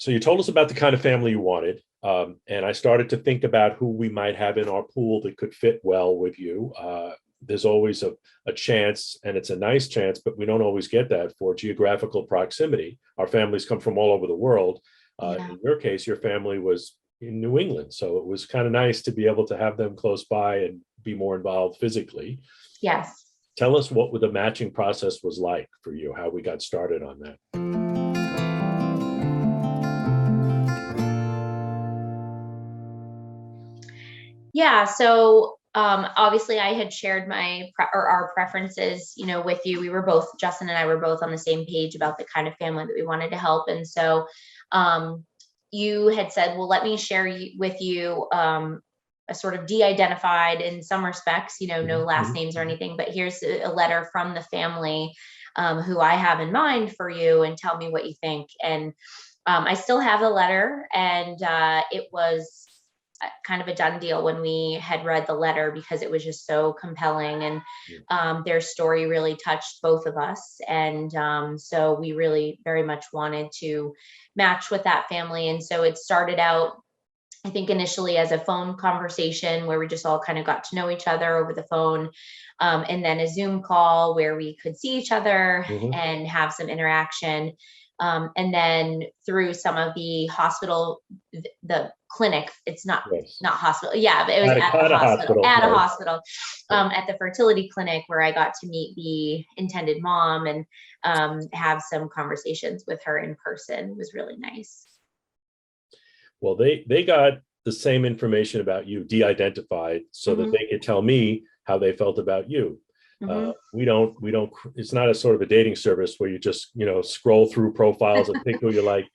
So you told us about the kind of family you wanted. And I started to think about who we might have in our pool that could fit well with you. There's always a chance, and it's a nice chance, but we don't always get that for geographical proximity. Our families come from all over the world. In your case, your family was in New England. So it was kind of nice to be able to have them close by and be more involved physically. Yes. Tell us what the matching process was like for you, how we got started on that. Yeah. So obviously I had shared our preferences, with you. Justin and I were both on the same page about the kind of family that we wanted to help. And so you had said, well, let me share with you a sort of de-identified in some respects, no last names or anything, but here's a letter from the family who I have in mind for you, and tell me what you think. And I still have the letter, and it was kind of a done deal when we had read the letter, because it was just so compelling, and their story really touched both of us. And so we really very much wanted to match with that family. And so it started out, I think, initially as a phone conversation where we just all kind of got to know each other over the phone, and then a Zoom call where we could see each other and have some interaction. And then through some of the the clinic, it's not hospital. Yeah, but it was at the hospital, at a hospital, at the fertility clinic, where I got to meet the intended mom and have some conversations with her in person. It was really nice. Well, they got the same information about you de-identified so that they could tell me how they felt about you. We don't, it's not a sort of a dating service where you just, scroll through profiles and pick who you like.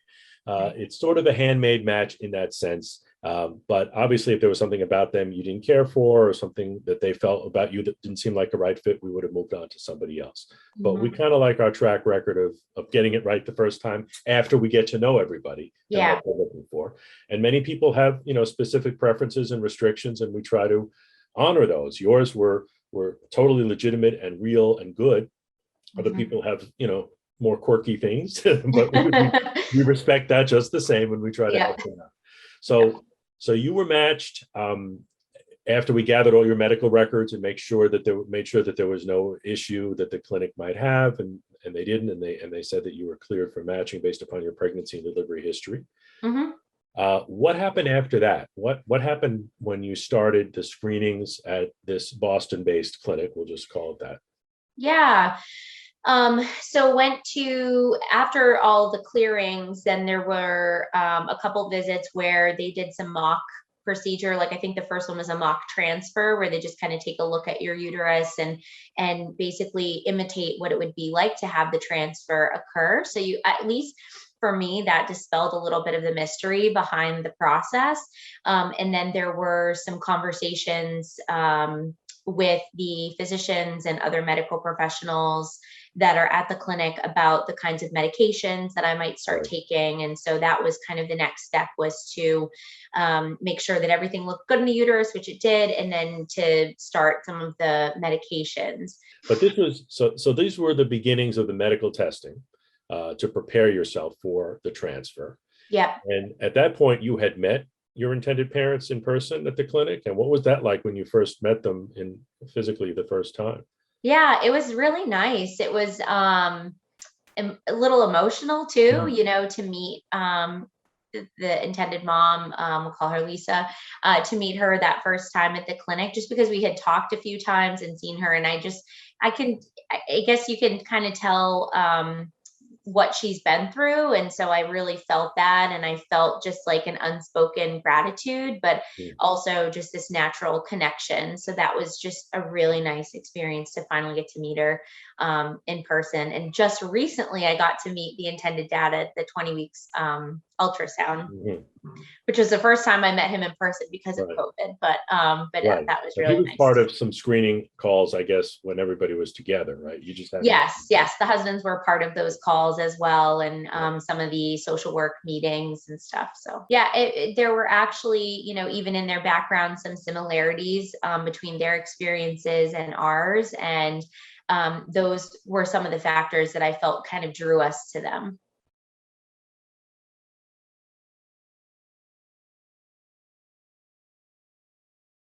It's sort of a handmade match in that sense. But obviously, if there was something about them you didn't care for, or something that they felt about you that didn't seem like a right fit, we would have moved on to somebody else. But we kind of like our track record of getting it right the first time after we get to know everybody and what they're looking for. And many people have, specific preferences and restrictions, and we try to honor those. Yours were totally legitimate and real and good. Other people have, more quirky things, but we respect that just the same, and we try to help them out. So you were matched after we gathered all your medical records and made sure that there was no issue that the clinic might have, and they didn't, and they said that you were cleared for matching based upon your pregnancy and delivery history. What happened after that? What happened when you started the screenings at this Boston-based clinic? We'll just call it that. Yeah. So after all the clearings, then there were a couple visits where they did some mock procedure. Like, I think the first one was a mock transfer, where they just kind of take a look at your uterus and basically imitate what it would be like to have the transfer occur. So you, at least for me, that dispelled a little bit of the mystery behind the process. And then there were some conversations with the physicians and other medical professionals that are at the clinic about the kinds of medications that I might start taking. And so that was kind of the next step, was to make sure that everything looked good in the uterus, which it did, and then to start some of the medications. But this was, so these were the beginnings of the medical testing to prepare yourself for the transfer. Yeah. And at that point, you had met your intended parents in person at the clinic. And what was that like when you first met them physically the first time? Yeah, it was really nice. It was a little emotional too, to meet the intended mom, we'll call her Lisa, to meet her that first time at the clinic, just because we had talked a few times and seen her. And I guess you can kind of tell what she's been through. And so I really felt that. And I felt just like an unspoken gratitude, but also just this natural connection. So that was just a really nice experience to finally get to meet her in person. And just recently I got to meet the intended dad at the 20 weeks ultrasound, which was the first time I met him in person because of COVID. But that was really nice. He was nice. Part of some screening calls, I guess, when everybody was together, right? You just had yes. The husbands were part of those calls as well, and some of the social work meetings and stuff. So yeah, there were actually, even in their background, some similarities between their experiences and ours, and those were some of the factors that I felt kind of drew us to them.